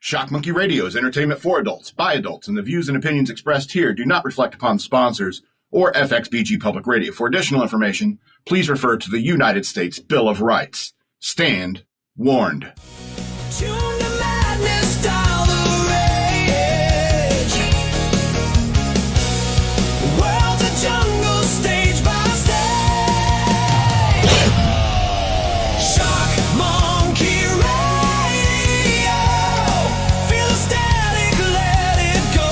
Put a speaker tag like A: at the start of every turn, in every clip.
A: Shock Monkey Radio is entertainment for adults, by adults, and the views and opinions expressed here do not reflect upon the sponsors or FXBG Public Radio. For additional information, please refer to the United States Bill of Rights. Stand warned.
B: Tune to madness, dial the rage. World's a jungle, stage by stage. Shock Monkey Radio. Feel the static, let it go.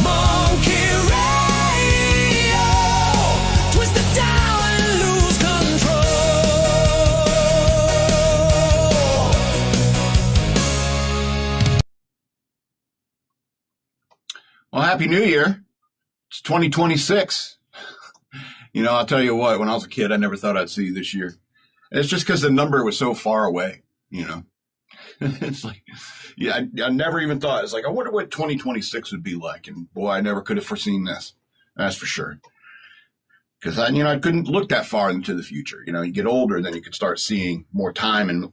B: Monkey Radio. Twist the dial and lose control.
A: Well, Happy New Year. It's 2026. You know, I'll tell you what, when I was a kid, I never thought I'd see this year. And it's just because the number was so far away, you know. It's like, yeah, I never even thought. It's like, I wonder what 2026 would be like. And boy, I never could have foreseen this. That's for sure. Because I couldn't look that far into the future. You know, you get older, then you could start seeing more time and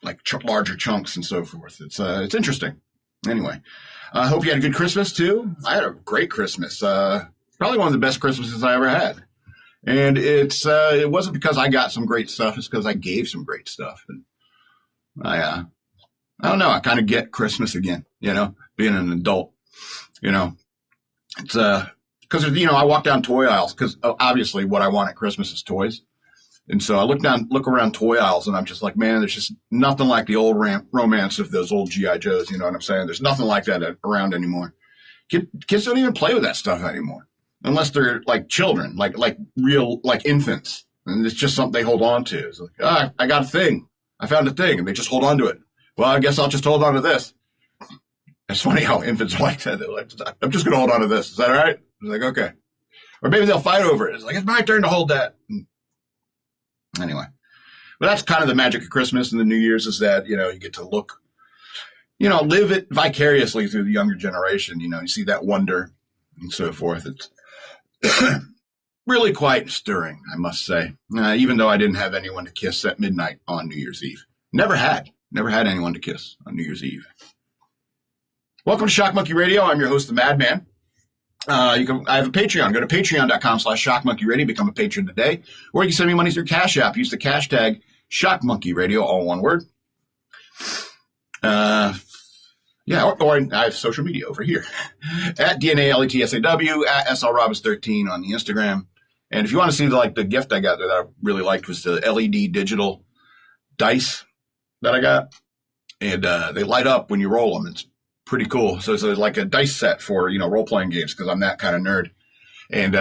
A: like larger chunks and so forth. It's interesting. Anyway, I hope you had a good Christmas too. I had a great Christmas. Probably one of the best Christmases I ever had. And it wasn't because I got some great stuff. It's because I gave some great stuff. And I don't know. I kind of get Christmas again, you know, being an adult, you know. It's because, I walk down toy aisles because obviously what I want at Christmas is toys. And so I look around toy aisles and I'm just like, man, there's just nothing like the old romance of those old G.I. Joes. You know what I'm saying? There's nothing like that around anymore. Kids don't even play with that stuff anymore unless they're like children, like real, like infants. And it's just something they hold on to. It's like, I got a thing. I found a thing. And they just hold on to it. Well, I guess I'll just hold on to this. It's funny how infants are like that. They're like, I'm just going to hold on to this. Is that all right? It's like, okay. Or maybe they'll fight over it. It's like, it's my turn to hold that. Anyway, but that's kind of the magic of Christmas and the New Year's is that, you get to look, live it vicariously through the younger generation. You see that wonder and so forth. It's really quite stirring, I must say, even though I didn't have anyone to kiss at midnight on New Year's Eve. Never had anyone to kiss on New Year's Eve. Welcome to Shock Monkey Radio. I'm your host, the Madman. I have a Patreon. Go to patreon.com/shockmonkeyradio. Become a patron today. Or you can send me money through Cash App. Use the cash tag shockmonkeyradio, all one word. Or I have social media over here. At DNALETSAW, at SLRobbins13 on the Instagram. And if you want to see the gift I got there that I really liked was the LED digital dice that I got. And they light up when you roll them. It's pretty cool. So it's like a dice set for, role-playing games because I'm that kind of nerd. And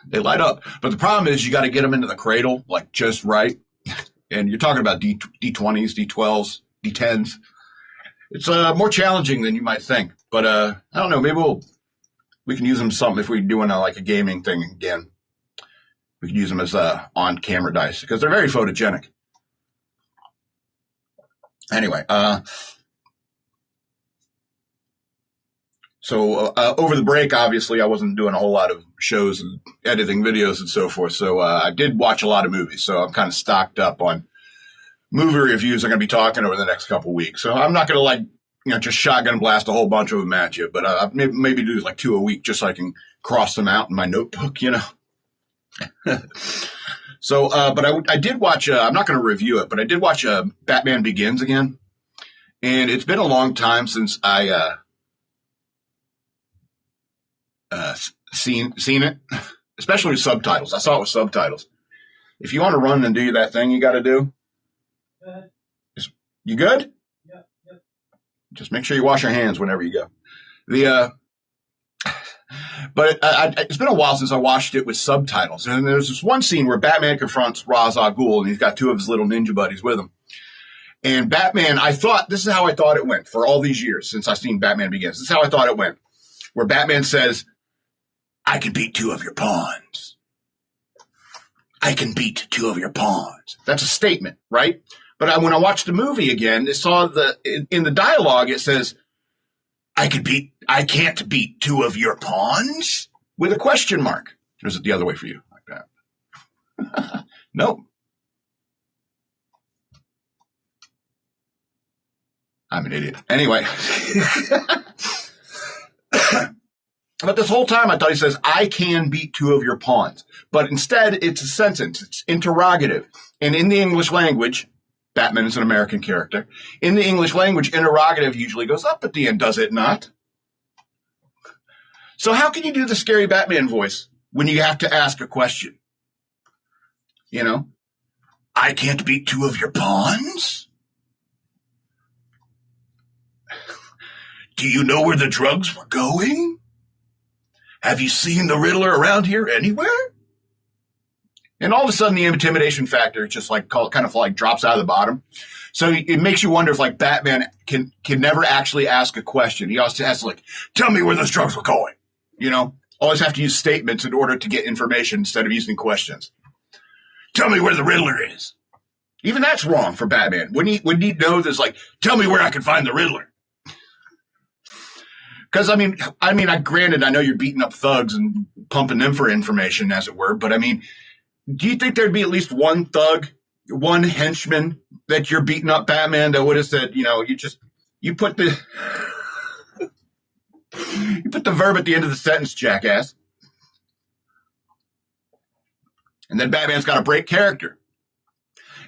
A: they light up. But the problem is you got to get them into the cradle, like just right. And you're talking about D20s, D12s, D10s. It's more challenging than you might think. But I don't know. Maybe we can use them something if we're doing a gaming thing again. We can use them as on-camera dice because they're very photogenic. Anyway, So over the break, obviously, I wasn't doing a whole lot of shows and editing videos and so forth. So I did watch a lot of movies. So I'm kind of stocked up on movie reviews I'm going to be talking over the next couple of weeks. So I'm not going to just shotgun blast a whole bunch of them at you, but I'll maybe do 2 a week just so I can cross them out in my notebook, So, but I did watch, I'm not going to review it, but I did watch Batman Begins again. And it's been a long time since I seen it, especially with subtitles. I saw it with subtitles. If you want to run and do that thing you got to do. Good. You good? Yep. Just make sure you wash your hands whenever you go. But it's been a while since I watched it with subtitles. And there's this one scene where Batman confronts Ra's al Ghul, and he's got two of his little ninja buddies with him. And Batman, this is how I thought it went for all these years since I've seen Batman Begins. This is how I thought it went. Where Batman says, I can beat two of your pawns. I can beat two of your pawns. That's a statement, right? But when I watched the movie again, in the dialogue, it says, I can't beat two of your pawns? With a question mark. Or is it the other way for you? Like that? Nope. I'm an idiot. Anyway. But this whole time I thought he says, I can beat two of your pawns. But instead, it's a sentence. It's interrogative. And in the English language, Batman is an American character. In the English language, interrogative usually goes up at the end, does it not? So how can you do the scary Batman voice when you have to ask a question? You know, I can't beat two of your pawns? Do you know where the drugs were going? Have you seen the Riddler around here anywhere? And all of a sudden, the intimidation factor just like kind of like drops out of the bottom. So it makes you wonder if like Batman can never actually ask a question. He always has to like, tell me where those drugs were going. You know, always have to use statements in order to get information instead of using questions. Tell me where the Riddler is. Even that's wrong for Batman. Wouldn't he know this? Like, tell me where I can find the Riddler. Because, I mean, granted, I know you're beating up thugs and pumping them for information, as it were. But, I mean, do you think there'd be at least one thug, one henchman that you're beating up Batman that would have said, you know, you put the verb at the end of the sentence, jackass. And then Batman's got to break character.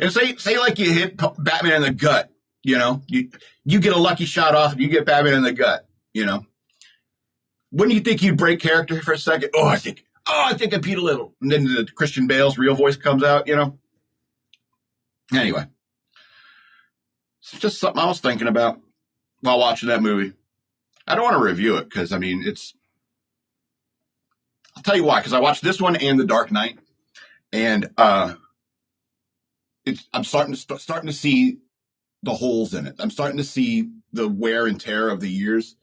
A: And say like you hit Batman in the gut, you know, you get a lucky shot off and you get Batman in the gut, you know. Wouldn't you think you'd break character for a second? I think I beat a little. And then the Christian Bale's real voice comes out, you know. Anyway. It's just something I was thinking about while watching that movie. I don't want to review it because, I mean, I'll tell you why. Because I watched this one and The Dark Knight. And I'm starting to see the holes in it. I'm starting to see the wear and tear of the years.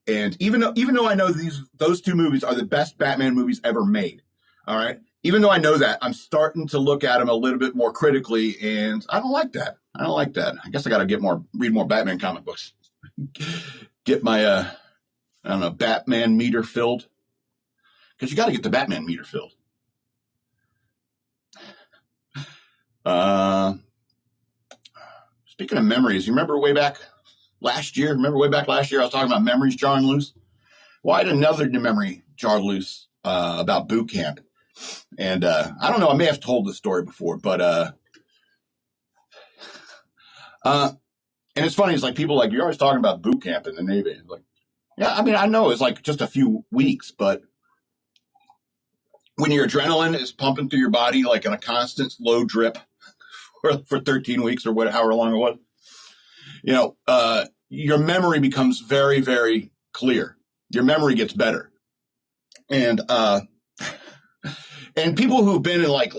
A: And even though I know those two movies are the best Batman movies ever made, all right, even though I know that, I'm starting to look at them a little bit more critically, and I don't like that. I guess I got to read more Batman comic books, get my Batman meter filled, because you got to get the Batman meter filled. Speaking of memories, you remember way back last year, I was talking about memories jarring loose. Well, I had another memory jar loose about boot camp. And I don't know, I may have told this story before, but and it's funny, it's like people like, you're always talking about boot camp in the Navy. It's like, yeah, I mean, I know it's like just a few weeks, but when your adrenaline is pumping through your body like in a constant slow drip for 13 weeks or however long it was, you know, your memory becomes very, very clear. Your memory gets better. And people who've been in like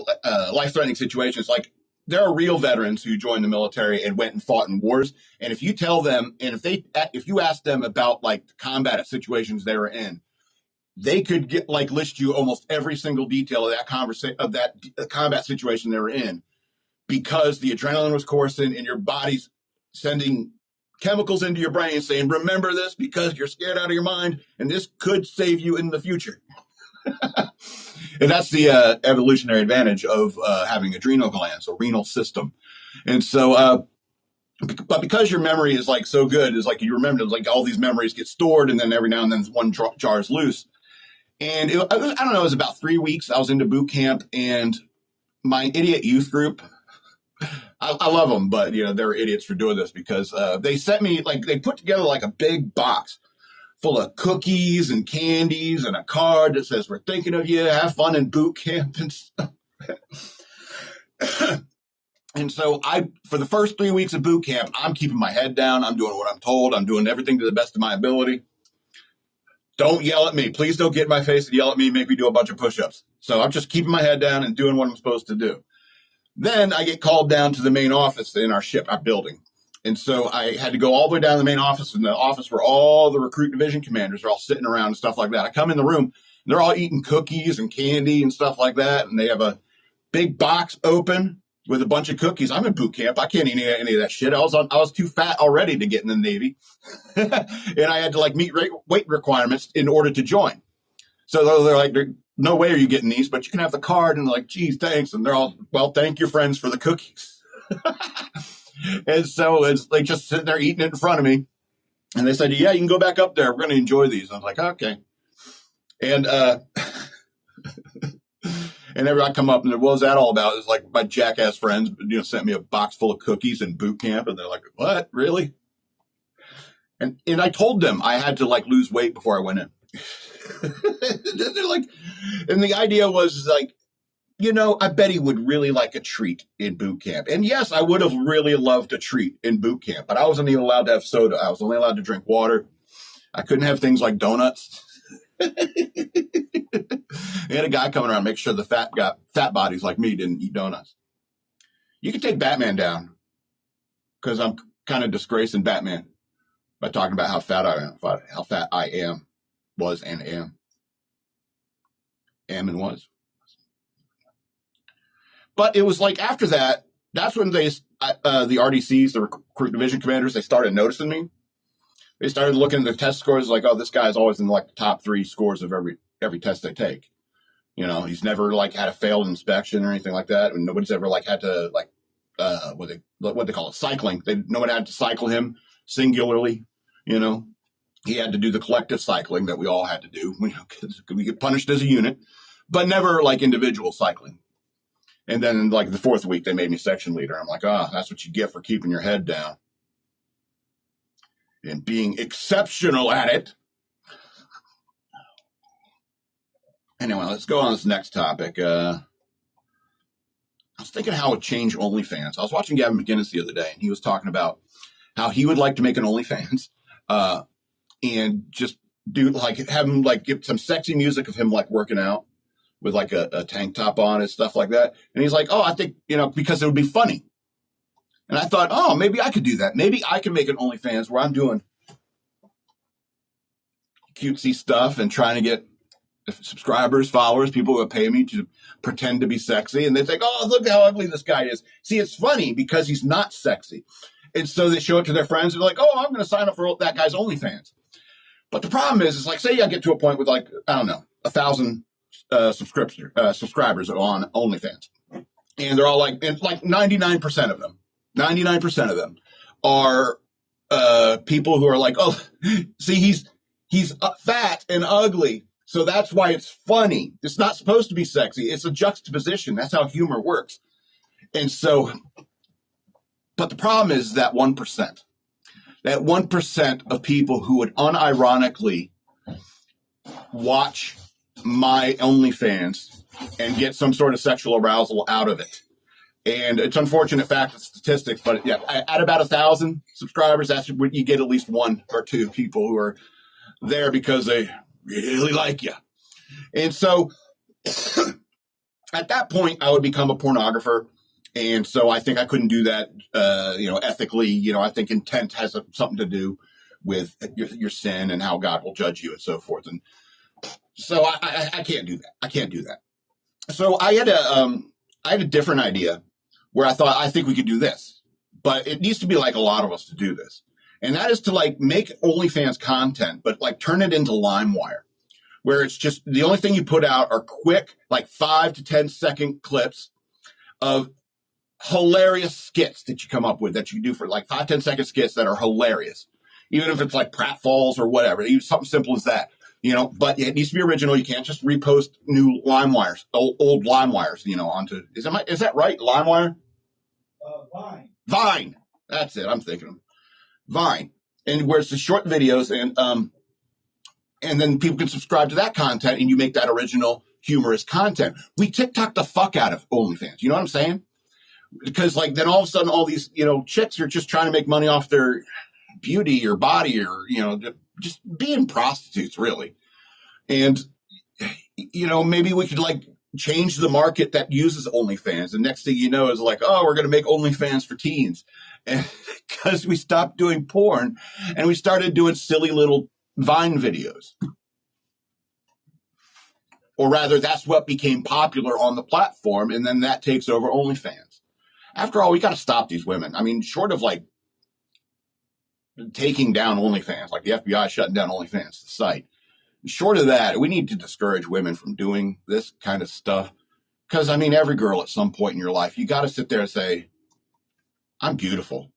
A: life-threatening situations, like there are real veterans who joined the military and went and fought in wars. And if you tell them, and if you ask them about like combat situations they were in, they could list you almost every single detail of that combat situation they were in, because the adrenaline was coursing and your body's sending chemicals into your brain saying, remember this because you're scared out of your mind and this could save you in the future. And that's the evolutionary advantage of having adrenal glands, a renal system. And so, but because your memory is like so good, it's like you remember, like all these memories get stored, and then every now and then one jar is loose. And I don't know, it was about 3 weeks. I was into boot camp, and my idiot youth group, I love them, but you know, they're idiots for doing this because they sent me, like, they put together like a big box full of cookies and candies and a card that says, we're thinking of you, have fun in boot camp and stuff. And so for the first 3 weeks of boot camp, I'm keeping my head down. I'm doing what I'm told. I'm doing everything to the best of my ability. Don't yell at me. Please don't get in my face and yell at me and make me do a bunch of push-ups. So I'm just keeping my head down and doing what I'm supposed to do. Then I get called down to the main office in our building. And so I had to go all the way down to the main office, and the office where all the recruit division commanders are all sitting around and stuff like that. I come in the room, and they're all eating cookies and candy and stuff like that. And they have a big box open with a bunch of cookies. I'm in boot camp. I can't eat any of that shit. I was too fat already to get in the Navy. And I had to like meet weight requirements in order to join. So they're like, no way are you getting these, but you can have the card. And they're like, geez, thanks. And they're all, well, thank your friends for the cookies. And so it's like just sitting there eating it in front of me. And they said, yeah, you can go back up there. We're going to enjoy these. I was like, okay. And, and everybody come up and what was that all about? It's like my jackass friends, sent me a box full of cookies in boot camp. And they're like, what? Really? And I told them I had to like lose weight before I went in. They're like, and the idea was like, I bet he would really like a treat in boot camp. And yes, I would have really loved a treat in boot camp, but I wasn't even allowed to have soda. I was only allowed to drink water. I couldn't have things like donuts. They had a guy coming around, make sure the fat bodies like me didn't eat donuts. You can take Batman down because I'm kind of disgracing Batman by talking about how fat I am, was and am and was. But it was like after that, that's when the RDCs, the recruit division commanders, they started noticing me. They started looking at the test scores like, oh, this guy's always in like the top 3 scores of every test they take. He's never like had a failed inspection or anything like that. And nobody's ever like had to like, what they call it, cycling. No one had to cycle him singularly. He had to do the collective cycling that we all had to do. Because we get punished as a unit, but never like individual cycling. And then like the 4th week, they made me section leader. I'm like, that's what you get for keeping your head down and being exceptional at it. Anyway, let's go on this next topic. I was thinking how it would change OnlyFans. I was watching Gavin McInnes the other day, and he was talking about how he would like to make an OnlyFans and just do like have him like get some sexy music of him like working out with like a tank top on and stuff like that. And he's like, oh, I think, because it would be funny. And I thought, oh, maybe I could do that. Maybe I can make an OnlyFans where I'm doing cutesy stuff and trying to get subscribers, followers, people who would pay me to pretend to be sexy. And they think, oh, look how ugly this guy is. See, it's funny because he's not sexy. And so they show it to their friends and they're like, oh, I'm going to sign up for that guy's OnlyFans. But the problem is like, say I get to a point with like, I don't know, 1,000 subscribers on OnlyFans. And they're all like 99% of them are people who are like, oh, see, he's fat and ugly. So that's why it's funny. It's not supposed to be sexy. It's a juxtaposition. That's how humor works. And so, but the problem is that 1%. That 1% of people who would unironically watch my OnlyFans and get some sort of sexual arousal out of it. And it's unfortunate fact of statistics, but yeah, at about 1,000 subscribers, that's what you get at least 1 or 2 people who are there because they really like you. And so at that point, I would become a pornographer. And so I think I couldn't do that, ethically. I think intent has something to do with your sin and how God will judge you and so forth. And so I can't do that. I can't do that. So I had a different idea where I think we could do this, but it needs to be like a lot of us to do this. And that is to like make OnlyFans content, but like turn it into LimeWire, where it's just the only thing you put out are quick, like 5 to 10 second clips of hilarious skits that you come up with that you do for like 5-10 second skits that are hilarious. Even if it's like pratfalls or whatever, even something simple as that, but it needs to be original. You can't just repost new LimeWires, old LimeWires, onto, is that right? LimeWire? Vine. That's it. I'm thinking of Vine. And where it's the short videos and then people can subscribe to that content and you make that original humorous content. We TikTok the fuck out of OnlyFans. You know what I'm saying? Because like then all of a sudden all these, chicks are just trying to make money off their beauty or body or, just being prostitutes really. And, maybe we could like change the market that uses OnlyFans. And next thing you know is like, oh, we're going to make OnlyFans for teens. And because we stopped doing porn and we started doing silly little Vine videos. Or rather, that's what became popular on the platform. And then that takes over OnlyFans. After all, we got to stop these women. I mean, short of like taking down OnlyFans, like the FBI shutting down OnlyFans, the site. Short of that, we need to discourage women from doing this kind of stuff. Because, I mean, every girl at some point in your life, you got to sit there and say, I'm beautiful.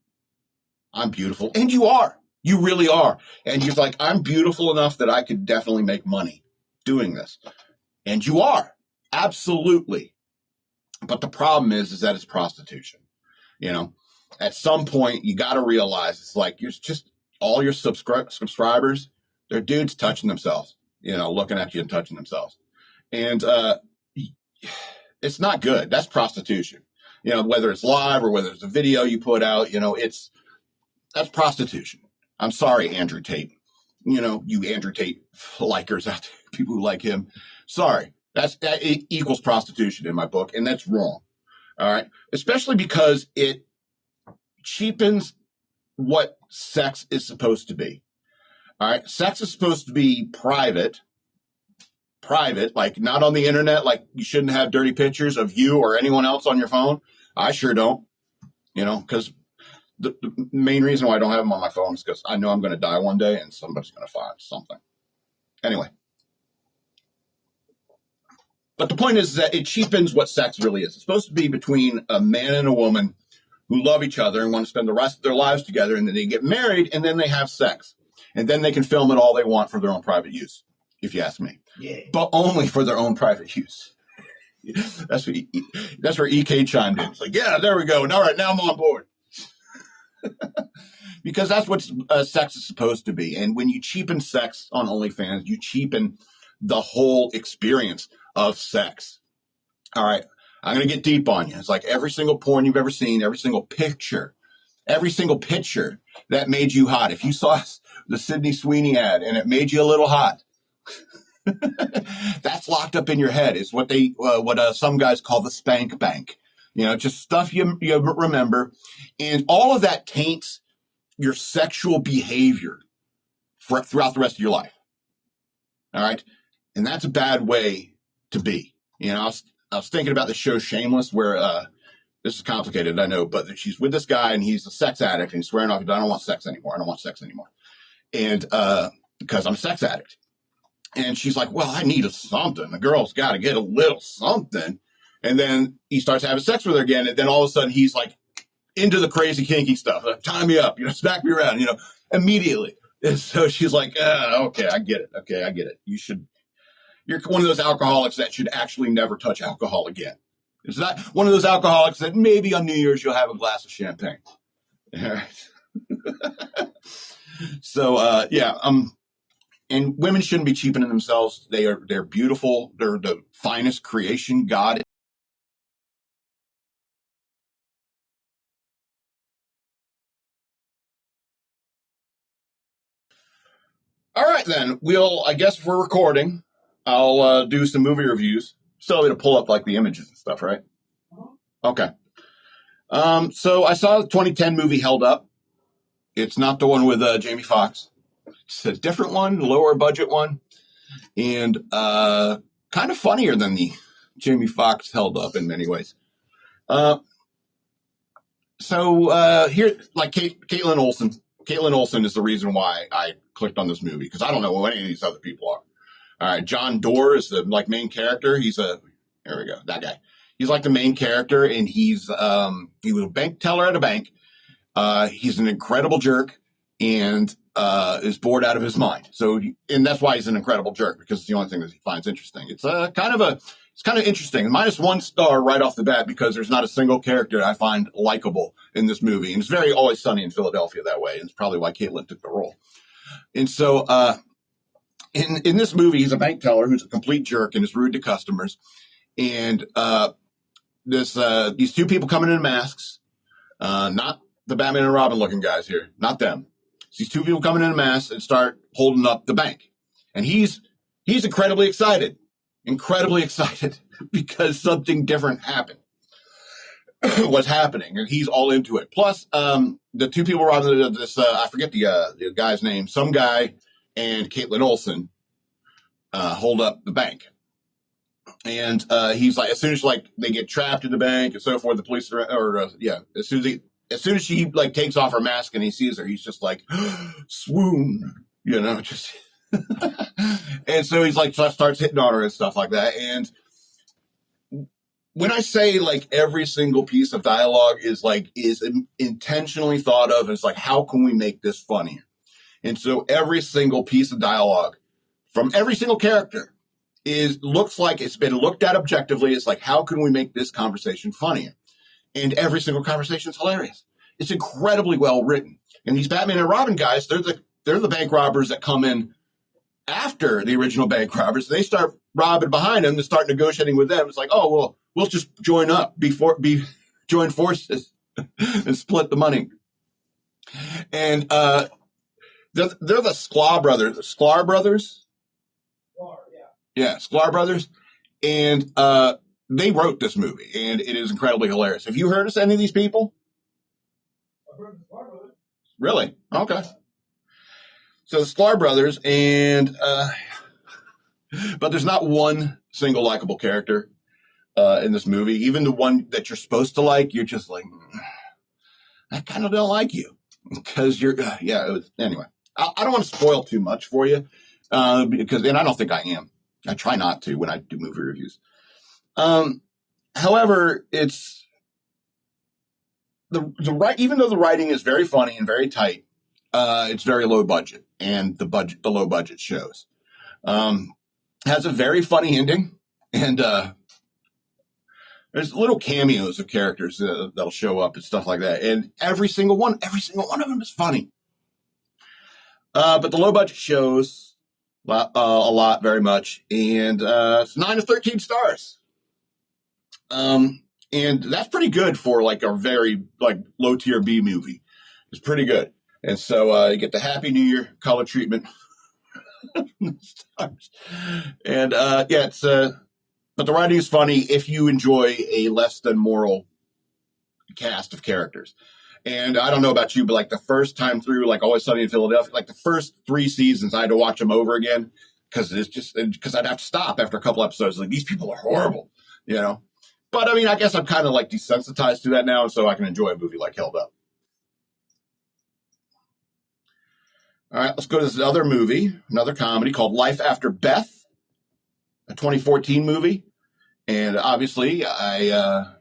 A: I'm beautiful. And you are. You really are. And you're like, I'm beautiful enough that I could definitely make money doing this. And you are. Absolutely. But the problem is that it's prostitution. You know, at some point, you got to realize it's like you're just all your subscribers, they're dudes touching themselves, you know, looking at you and touching themselves. And it's not good. That's prostitution. You know, whether it's live or whether it's a video you put out, you know, that's prostitution. I'm sorry, Andrew Tate. You know, you Andrew Tate likers out there, people who like him. Sorry. That equals prostitution in my book, and that's wrong. All right. Especially because it cheapens what sex is supposed to be. All right. Sex is supposed to be private, like not on the internet. Like you shouldn't have dirty pictures of you or anyone else on your phone. I sure don't, you know, because the main reason why I don't have them on my phone is because I know I'm going to die one day and somebody's going to find something. Anyway. But the point is that it cheapens what sex really is. It's supposed to be between a man and a woman who love each other and want to spend the rest of their lives together, and then they get married, and then they have sex. And then they can film it all they want for their own private use, if you ask me. Yeah. But only for their own private use. That's where EK chimed in. It's like, yeah, there we go. And all right, now I'm on board. Because that's what sex is supposed to be. And when you cheapen sex on OnlyFans, you cheapen the whole experience of sex. All right. I'm going to get deep on you. It's like every single porn you've ever seen, every single picture that made you hot. If you saw the Sydney Sweeney ad and it made you a little hot, that's locked up in your head. It's what some guys call the spank bank. You know, just stuff you remember. And all of that taints your sexual behavior throughout the rest of your life. All right. And that's a bad way to be. You know, I was thinking about the show Shameless, where this is complicated, I know, but she's with this guy and he's a sex addict and he's swearing off, I don't want sex anymore. And because I'm a sex addict. And she's like, well, I need something. The girl's got to get a little something. And then he starts having sex with her again. And then all of a sudden he's like into the crazy kinky stuff. Like, tie me up, you know, smack me around, you know, immediately. And so she's like, okay, I get it. You're one of those alcoholics that should actually never touch alcohol again. It's not one of those alcoholics that maybe on New Year's you'll have a glass of champagne. All right. So, and women shouldn't be cheapening themselves. They're beautiful. They're the finest creation God. All right, then. I guess if we're recording, I'll do some movie reviews. Still to pull up like the images and stuff, right? Okay. So I saw the 2010 movie Held Up. It's not the one with Jamie Foxx. It's a different one, lower budget one, and kind of funnier than the Jamie Foxx Held Up in many ways. So here, like Caitlin Olsen. Caitlin Olsen is the reason why I clicked on this movie, because I don't know who any of these other people are. All right, John Doerr is the main character. Here we go, that guy. He's like the main character, and he was a bank teller at a bank. He's an incredible jerk and is bored out of his mind. And that's why he's an incredible jerk, because it's the only thing that he finds interesting. It's kind of interesting. -1 star right off the bat, because there's not a single character I find likable in this movie. And it's very Always Sunny in Philadelphia that way. And it's probably why Caitlin took the role. And so in this movie, he's a bank teller who's a complete jerk and is rude to customers. And these two people coming in masks, not the Batman and Robin looking guys here, not them. It's these two people coming in masks and start holding up the bank. And he's incredibly excited because something different happened. Was happening, and he's all into it. Plus, the two people robbing this, I forget the guy's name, some guy and Caitlin Olsen hold up the bank. And he's like, as soon as they get trapped in the bank and so forth, the police as soon as she takes off her mask and he sees her, he's just like, swoon, you know, just. And so he's starts hitting on her and stuff like that. And when I say like every single piece of dialogue is intentionally thought of, it's like, how can we make this funnier? And so every single piece of dialogue from every single character looks like it's been looked at objectively. It's like, how can we make this conversation funnier? And every single conversation is hilarious. It's incredibly well written. And these Batman and Robin guys, they're the bank robbers that come in after the original bank robbers. They start robbing behind them and start negotiating with them. It's like, oh, well, we'll just join up, join forces and split the money. And they're the Sklar brothers. The Sklar brothers?
C: Sklar, yeah.
A: Yeah, Sklar brothers. And they wrote this movie, and it is incredibly hilarious. Have you heard of any of these people?
C: I've heard of the Sklar brothers.
A: Really? Okay. So the Sklar brothers, and but there's not one single likable character in this movie. Even the one that you're supposed to like, you're just like, I kind of don't like you because you're. Anyway, I don't want to spoil too much for you because, and I don't think I am. I try not to when I do movie reviews. However, it's even though the writing is very funny and very tight, it's very low budget, and the low budget shows. Has a very funny ending, and there's little cameos of characters that'll show up and stuff like that, and every single one of them is funny. But the low budget shows a lot, very much, and it's 9 of 13 stars. And that's pretty good for like a very like low tier B movie. It's pretty good. And so you get the Happy New Year color treatment. And it's but the writing is funny if you enjoy a less than moral cast of characters. And I don't know about you, but like the first time through, like Always Sunny in Philadelphia, like the first 3 seasons, I had to watch them over again because I'd have to stop after a couple episodes. Like, these people are horrible, you know. But I mean, I guess I'm kind of like desensitized to that now, so I can enjoy a movie like Held Up. All right, let's go to this other movie, another comedy called Life After Beth, a 2014 movie. And obviously, it's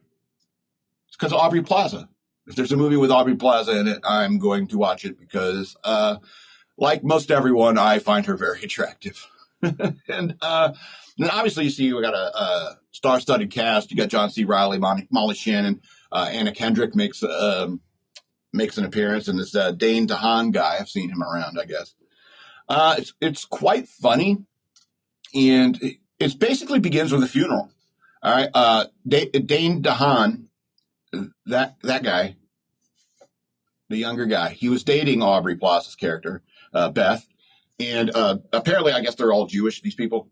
A: because of Aubrey Plaza. If there's a movie with Aubrey Plaza in it, I'm going to watch it because, like most everyone, I find her very attractive. And then obviously, you see, we got a star-studded cast. You got John C. Reilly, Molly Shannon, Anna Kendrick makes an appearance, and this Dane DeHaan guy. I've seen him around, I guess. It's quite funny, and it basically begins with a funeral. All right, Dane DeHaan, that guy, the younger guy, he was dating Aubrey Plaza's character, Beth, and apparently, I guess they're all Jewish, these people.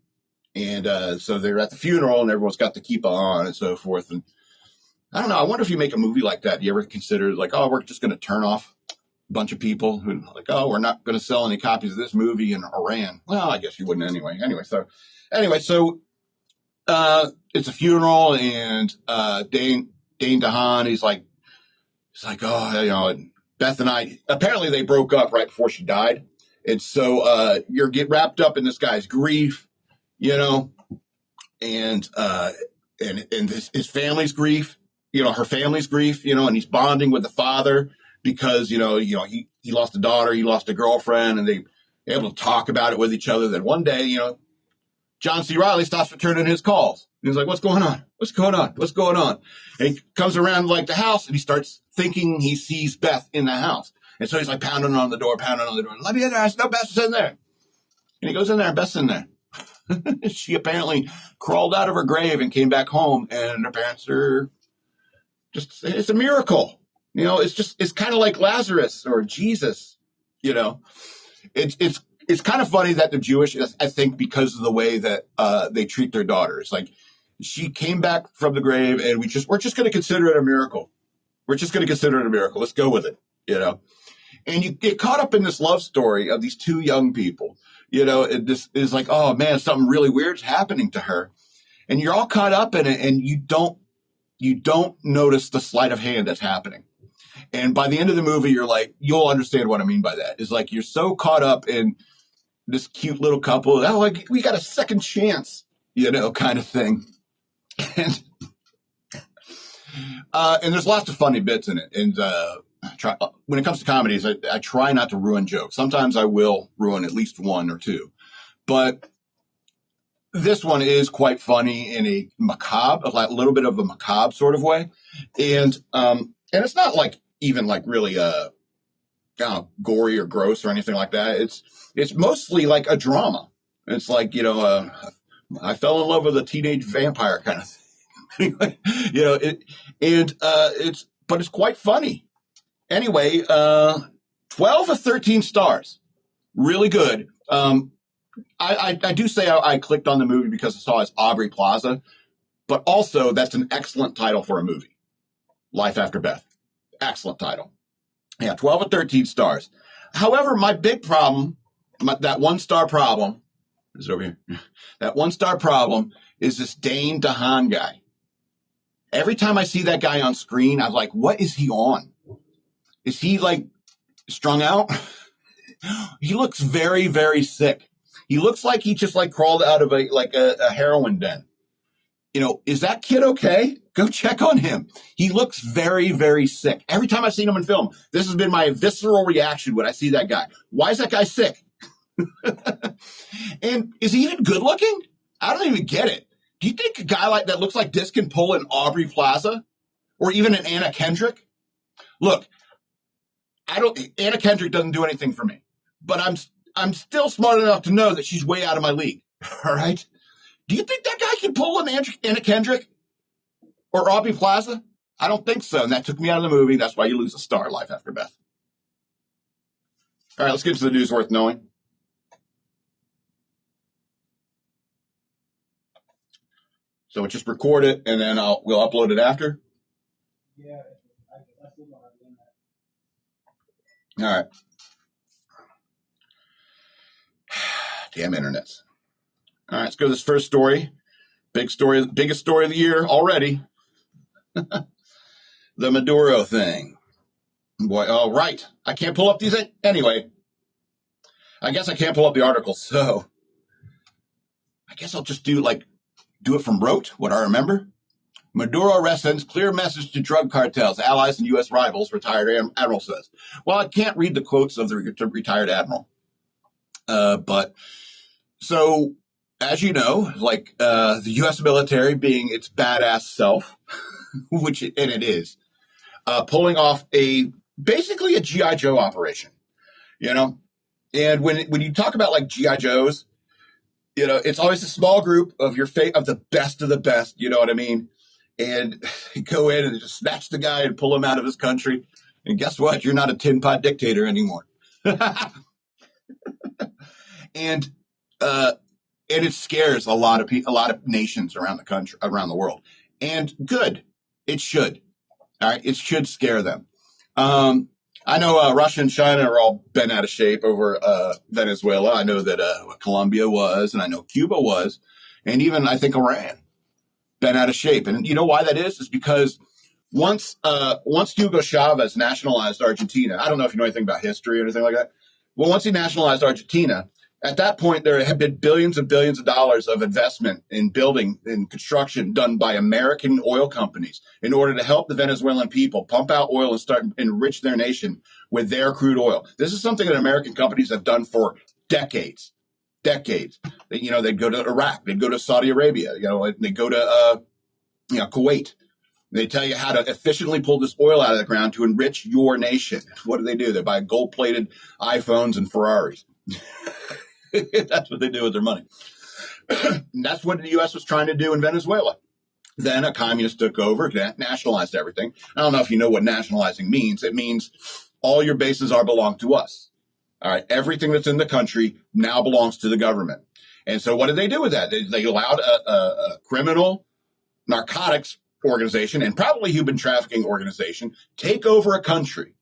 A: And so they're at the funeral, and everyone's got the kippah on and so forth. And I don't know. I wonder if you make a movie like that, do you ever consider like, oh, we're just going to turn off a bunch of people who like, oh, we're not going to sell any copies of this movie in Iran. Well, I guess you wouldn't anyway. So it's a funeral, and Dane DeHaan, he's like, oh, you know, Beth and I, apparently they broke up right before she died. And so you get wrapped up in this guy's grief, you know, and his family's grief, you know, her family's grief, you know, and he's bonding with the father because, you know, he lost a daughter, he lost a girlfriend, and they able to talk about it with each other. Then one day, you know, John C. Reilly stops returning his calls. He's like, what's going on? And he comes around like the house, and he starts thinking he sees Beth in the house. And so he's like pounding on the door. Let me in there. I know Beth's in there. And he goes in there, and Beth's in there. She apparently crawled out of her grave and came back home, and her parents are just, it's a miracle. You know, it's kind of like Lazarus or Jesus, you know. It's kind of funny that they're Jewish, I think, because of the way that they treat their daughters. Like, she came back from the grave, and we're just going to consider it a miracle. Let's go with it, you know. And you get caught up in this love story of these two young people, you know. This is like, oh man, something really weird's happening to her, and you're all caught up in it, and you don't notice the sleight of hand that's happening. And by the end of the movie, you're like, you'll understand what I mean by that. It's like you're so caught up in this cute little couple, oh, like we got a second chance, you know, kind of thing. And And there's lots of funny bits in it. And when it comes to comedies, I try not to ruin jokes. Sometimes I will ruin at least one or two. But this one is quite funny in a macabre, a little bit of a macabre sort of way. And it's not like even like really gory or gross or anything like that. It's mostly like a drama. It's like, I fell in love with a teenage vampire kind of thing. But it's quite funny. Anyway, 12 of 13 stars. Really good. I do say I clicked on the movie because I saw it's Aubrey Plaza, but also that's an excellent title for a movie. Life After Beth. Excellent title. Yeah, 12 of 13 stars. However, my big problem, that 1-star problem, is over here. That 1-star problem is this Dane DeHaan guy. Every time I see that guy on screen, I'm like, what is he on? Is he like strung out? He looks very, very sick. He looks like he just like crawled out of a heroin den. Is that kid okay? Go check on him. He looks very, very sick. Every time I've seen him in film, this has been my visceral reaction when I see that guy. Why is that guy sick? And is he even good looking? I don't even get it. Do you think a guy like that looks like this can pull an Aubrey Plaza or even an Anna Kendrick? Look, Anna Kendrick doesn't do anything for me, but I'm still smart enough to know that she's way out of my league. All right. Do you think that guy can pull an Anna Kendrick or Aubrey Plaza? I don't think so. And that took me out of the movie. That's why you lose a star, Life After Beth. All right, let's get to the news worth knowing. So just record it, and then we'll upload it after.
C: Yeah, I still don't have the internet.
A: All right. Damn internets. All right, let's go to this first story. Biggest story of the year already. The Maduro thing. Boy, all right. I can't pull up these anyway. I guess I can't pull up the article, so I guess I'll just do it from rote, what I remember. Maduro arrest sends clear message to drug cartels, allies, and U.S. rivals, retired admiral says. Well, I can't read the quotes of the retired admiral. But so, as you know, the U.S. military being its badass self, it is, pulling off basically a G.I. Joe operation, And when you talk about G.I. Joes, it's always a small group of of the best, you know what I mean? And go in and just snatch the guy and pull him out of his country. And guess what? You're not a tin pot dictator anymore. And it scares a lot of nations around the country, around the world. And good. It should. All right. It should scare them. I know Russia and China are all bent out of shape over Venezuela. I know that Colombia was, and I know Cuba was, and even I think Iran bent out of shape. And you know why that is? It's because once Hugo Chavez nationalized Argentina, I don't know if you know anything about history or anything like that. Well, once he nationalized Argentina, at that point, there had been billions and billions of dollars of investment in building and construction done by American oil companies in order to help the Venezuelan people pump out oil and start enrich their nation with their crude oil. This is something that American companies have done for decades. They'd go to Iraq, they'd go to Saudi Arabia, they'd go to Kuwait. They tell you how to efficiently pull this oil out of the ground to enrich your nation. What do? They buy gold-plated iPhones and Ferraris. That's what they do with their money. And that's what the U.S. was trying to do in Venezuela. Then a communist took over, nationalized everything. I don't know if you know what nationalizing means. It means all your bases belong to us. All right, everything that's in the country now belongs to the government. And so what did they do with that? They allowed a criminal narcotics organization and probably human trafficking organization take over a country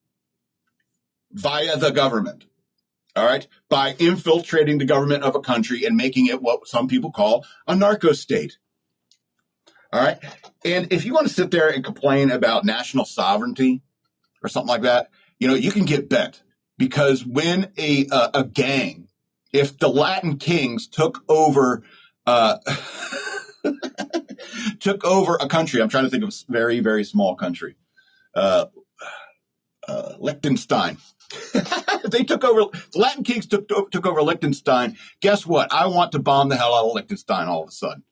A: via the government. All right, by infiltrating the government of a country and making it what some people call a narco state. All right, and if you want to sit there and complain about national sovereignty or something like that, you can get bent, because when a gang, if the Latin kings took over, took over a country. I'm trying to think of a very, very small country. Liechtenstein. They took over, the Latin Kings took over Liechtenstein. Guess what? I want to bomb the hell out of Liechtenstein all of a sudden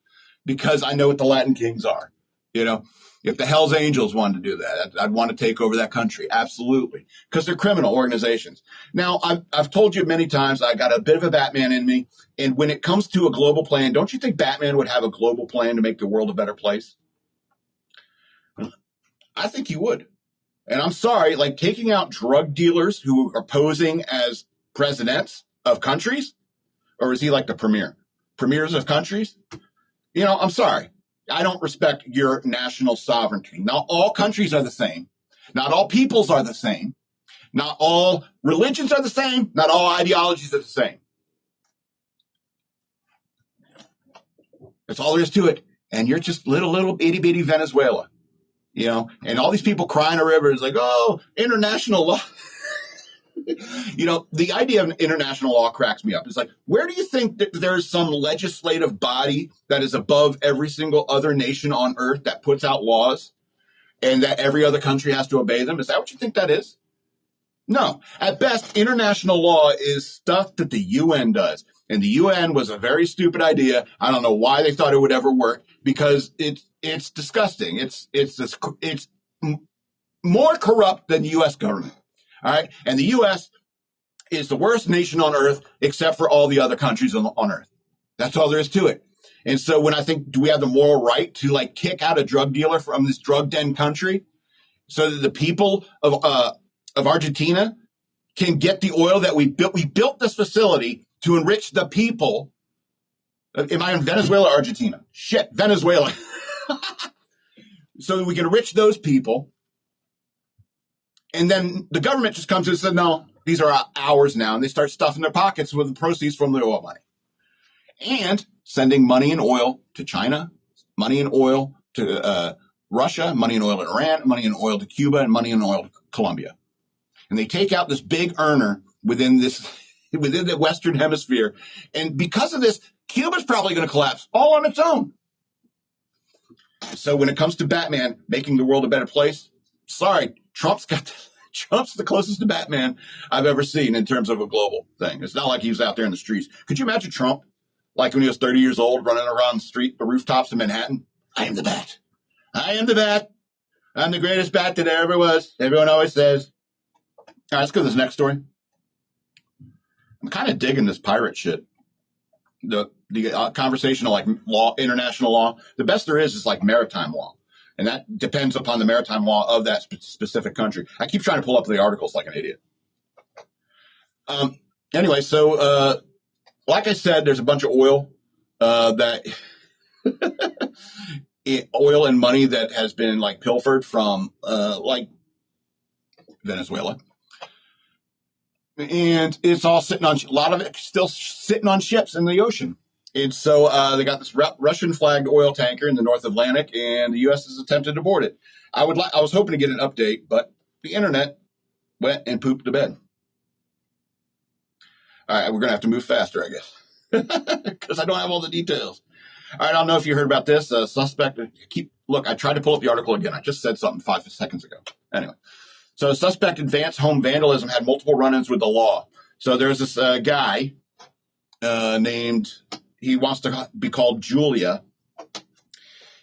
A: because I know what the Latin Kings are. You know, if the Hells Angels wanted to do that, I'd want to take over that country. Absolutely. Because they're criminal organizations. Now, I've told you many times, I got a bit of a Batman in me. And when it comes to a global plan, don't you think Batman would have a global plan to make the world a better place? I think he would. And I'm sorry, like taking out drug dealers who are posing as presidents of countries, or is he like the premiers of countries? You know, I'm sorry. I don't respect your national sovereignty. Not all countries are the same. Not all peoples are the same. Not all religions are the same. Not all ideologies are the same. That's all there is to it. And you're just little itty bitty Venezuela. You know, and all these people crying a river is like, oh, international law. You know, the idea of international law cracks me up. It's like, where do you think that there's some legislative body that is above every single other nation on earth that puts out laws and that every other country has to obey them? Is that what you think that is? No. At best, international law is stuff that the UN does. And the UN was a very stupid idea. I don't know why they thought it would ever work because it's disgusting. It's more corrupt than the U.S. government. All right. And the U.S. is the worst nation on earth, except for all the other countries on earth. That's all there is to it. And so when I think, do we have the moral right to like kick out a drug dealer from this drug den country so that the people of Argentina can get the oil that we built? We built this facility to enrich the people. Am I in Venezuela or Argentina? Shit, Venezuela. So that we can enrich those people. And then the government just comes in and says, no, these are ours now. And they start stuffing their pockets with the proceeds from the oil money. And sending money and oil to China, money and oil to Russia, money and oil to Iran, money and oil to Cuba, and money and oil to Colombia. And they take out this big earner within the Western Hemisphere. And because of this, Cuba's probably going to collapse all on its own. So when it comes to Batman making the world a better place, sorry, Trump's the closest to Batman I've ever seen in terms of a global thing. It's not like he was out there in the streets. Could you imagine Trump, like when he was 30 years old, running around the rooftops of Manhattan? I am the Bat. I am the Bat. I'm the greatest Bat that there ever was. Everyone always says. All right, let's go to this next story. I'm kind of digging this pirate shit. The conversation of like law, international law. The best there is like maritime law. And that depends upon the maritime law of that specific country. I keep trying to pull up the articles like an idiot. Anyway, so like I said, there's a bunch of oil oil and money that has been like pilfered from like Venezuela. And it's all sitting on, a lot of it still sitting on ships in the ocean. And so they got this Russian flagged oil tanker in the North Atlantic, and the U.S. has attempted to board it. I was hoping to get an update, but the internet went and pooped the bed. All right, we're going to have to move faster, I guess, because I don't have all the details. All right, I don't know if you heard about this. Suspect, I tried to pull up the article again. I just said something 5 seconds ago. Anyway, so suspect advanced home vandalism had multiple run-ins with the law. So there's this guy named... He wants to be called Julia.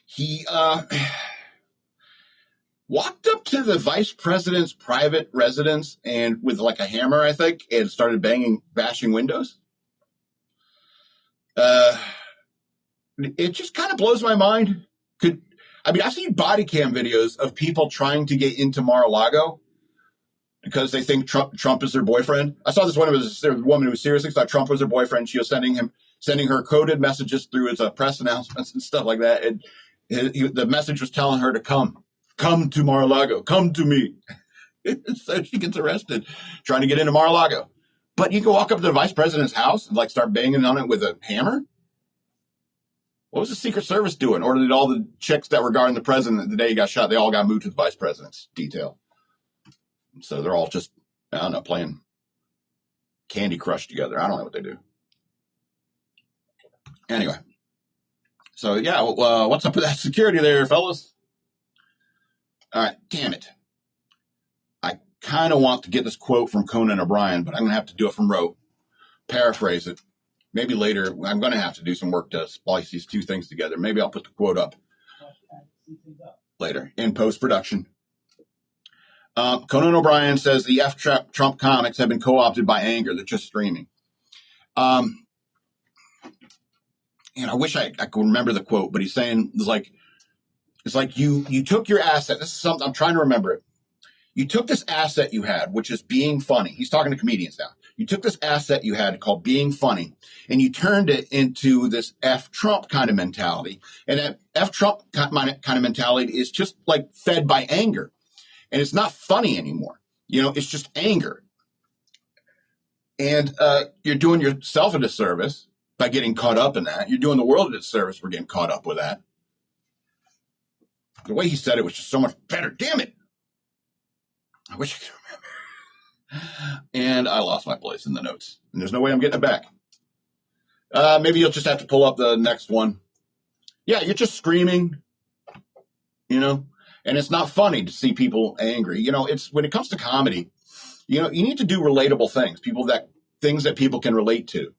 A: He walked up to the vice president's private residence and with like a hammer, I think, and started bashing windows. It just kind of blows my mind. I've seen body cam videos of people trying to get into Mar-a-Lago because they think Trump is their boyfriend. I saw this one. It was a woman who seriously thought Trump was her boyfriend. She was sending her coded messages through his press announcements and stuff like that. And the message was telling her to come to Mar-a-Lago, come to me. So she gets arrested trying to get into Mar-a-Lago. But you can walk up to the vice president's house and like start banging on it with a hammer. What was the Secret Service doing? Or did all the chicks that were guarding the president the day he got shot, they all got moved to the vice president's detail? So they're all just, I don't know, playing Candy Crush together. I don't know what they do. Anyway, So, yeah, what's up with that security there, fellas? All right, damn it. I kind of want to get this quote from Conan O'Brien, but I'm going to have to do it from rote. Paraphrase it. Maybe later, I'm going to have to do some work to splice these two things together. Maybe I'll put the quote up later in post-production. Conan O'Brien says the Trump comics have been co-opted by anger. They're just streaming. And I wish I could remember the quote, but he's saying it's like you took your asset. This is something I'm trying to remember it. You took this asset you had, which is being funny. He's talking to comedians now. You took this asset you had called being funny, and you turned it into this F Trump kind of mentality. And that F Trump kind of mentality is just like fed by anger. And it's not funny anymore. It's just anger. And you're doing yourself a disservice by getting caught up in that. You're doing the world a disservice for getting caught up with that. The way he said it was just so much better. Damn it. I wish I could remember. And I lost my place in the notes. And there's no way I'm getting it back. Maybe you'll just have to pull up the next one. Yeah, you're just screaming, and it's not funny to see people angry. It's when it comes to comedy, you need to do relatable things, things that people can relate to.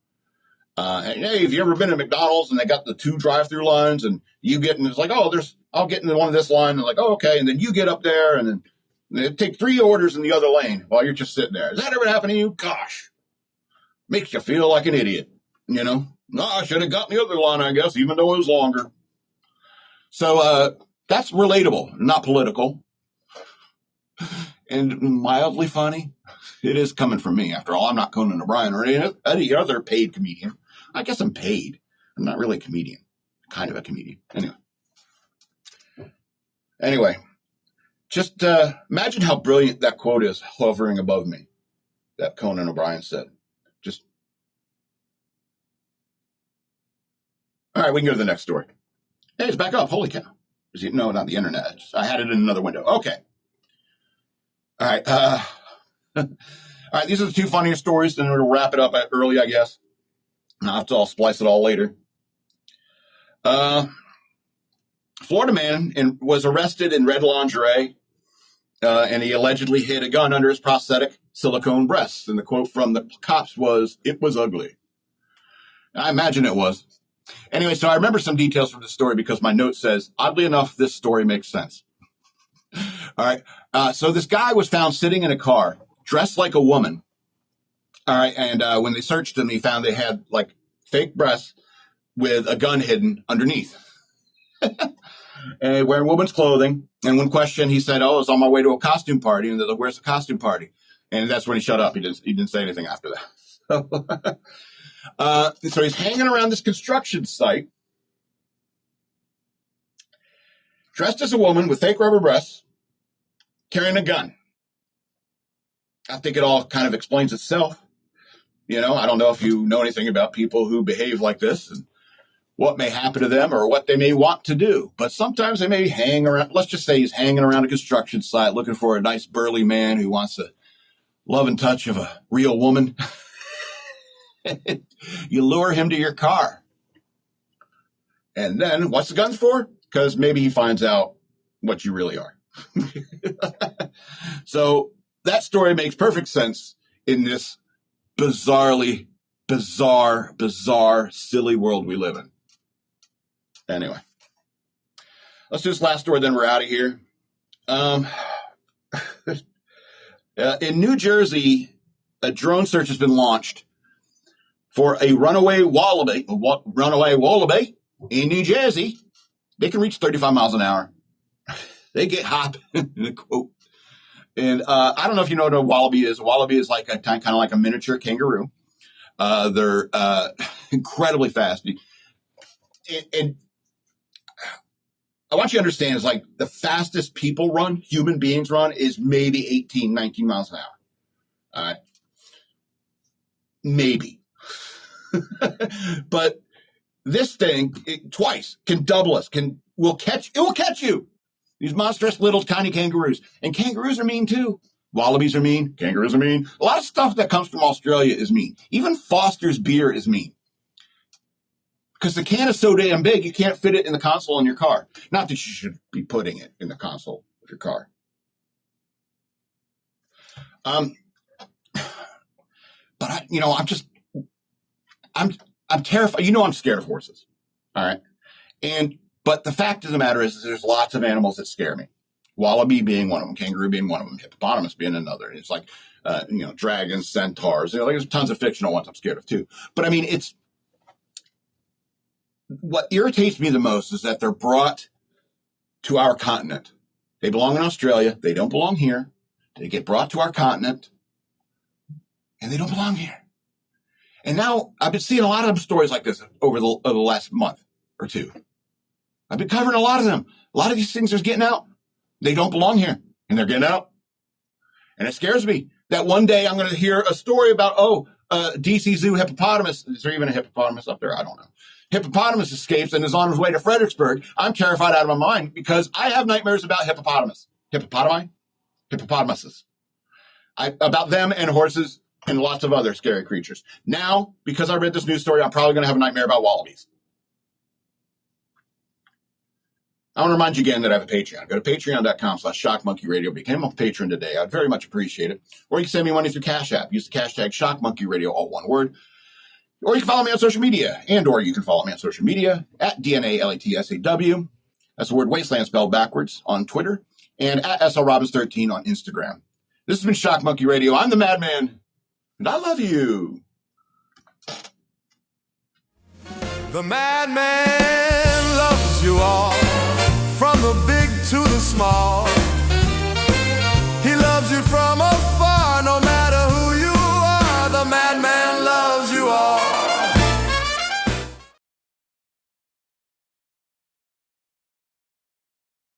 A: And hey, have you ever been at McDonald's and they got the 2 drive-through lines and you get, and it's like, I'll get into one of this line. And like, oh, okay. And then you get up there and then they take 3 orders in the other lane while you're just sitting there. Has that ever happened to you? Gosh, makes you feel like an idiot, No, I should have gotten the other line, I guess, even though it was longer. So that's relatable, not political, and mildly funny. It is coming from me. After all, I'm not Conan O'Brien or any other paid comedian. I guess I'm paid. I'm not really a comedian. Kind of a comedian. Anyway. Just imagine how brilliant that quote is hovering above me, that Conan O'Brien said. All right, we can go to the next story. Hey, it's back up. Holy cow. No, not the internet. I had it in another window. Okay. All right. All right, these are the 2 funniest stories, and we'll wrap it up early, I guess. I'll splice it all later. Florida man was arrested in red lingerie, and he allegedly hid a gun under his prosthetic silicone breasts. And the quote from the cops was, "It was ugly." I imagine it was. Anyway, so I remember some details from the story because my note says, oddly enough, this story makes sense. All right. So this guy was found sitting in a car, dressed like a woman. All right. And when they searched him, he found they had like fake breasts with a gun hidden underneath. And wearing woman's clothing. And when questioned, he said, "Oh, I was on my way to a costume party." And they're like, "Where's the costume party?" And that's when he shut up. He didn't say anything after that. So he's hanging around this construction site, dressed as a woman with fake rubber breasts, carrying a gun. I think it all kind of explains itself. I don't know if you know anything about people who behave like this and what may happen to them or what they may want to do. But sometimes they may hang around. Let's just say he's hanging around a construction site looking for a nice burly man who wants the love and touch of a real woman. You lure him to your car. And then what's the guns for? Because maybe he finds out what you really are. So that story makes perfect sense in this bizarre, silly world we live in. Anyway, let's do this last story, then we're out of here. In New Jersey, a drone search has been launched for a runaway wallaby in New Jersey. They can reach 35 miles an hour. They get hot, in a quote. And I don't know if you know what a wallaby is. A wallaby is like kind of like a miniature kangaroo. They're incredibly fast. And I want you to understand, is like the fastest human beings run, is maybe 18, 19 miles an hour. All right. Maybe. But this thing twice can double us, it will catch you. These monstrous little tiny kangaroos. And kangaroos are mean too. Wallabies are mean. Kangaroos are mean. A lot of stuff that comes from Australia is mean. Even Foster's beer is mean. because the can is so damn big, you can't fit it in the console in your car. Not that you should be putting it in the console of your car. But I'm terrified. I'm scared of horses. All right. But the fact of the matter is there's lots of animals that scare me. Wallaby being one of them, kangaroo being one of them, hippopotamus being another. It's like, dragons, centaurs. There's tons of fictional ones I'm scared of too. But I mean, what irritates me the most is that they're brought to our continent. They belong in Australia. They don't belong here. They get brought to our continent, and they don't belong here. And now I've been seeing a lot of stories like this over the last month or two. I've been covering a lot of them. A lot of these things are getting out. They don't belong here, and they're getting out. And it scares me that one day I'm going to hear a story about, DC Zoo hippopotamus. Is there even a hippopotamus up there? I don't know. Hippopotamus escapes and is on his way to Fredericksburg. I'm terrified out of my mind because I have nightmares about hippopotamus. Hippopotamuses. About them and horses and lots of other scary creatures. Now, because I read this news story, I'm probably going to have a nightmare about wallabies. I want to remind you again that I have a Patreon. Go to patreon.com/shockmonkeyradio. Become a patron today. I'd very much appreciate it. Or you can send me money through Cash App. Use the hashtag shockmonkeyradio, all one word. Or you can follow me on social media. Or you can follow me on social media at DNALATSAW. That's the word wasteland spelled backwards on Twitter. And at SLRobbins13 on Instagram. This has been Shock Monkey Radio. I'm the Madman, and I love you.
B: The madman loves you all, from the big to the small.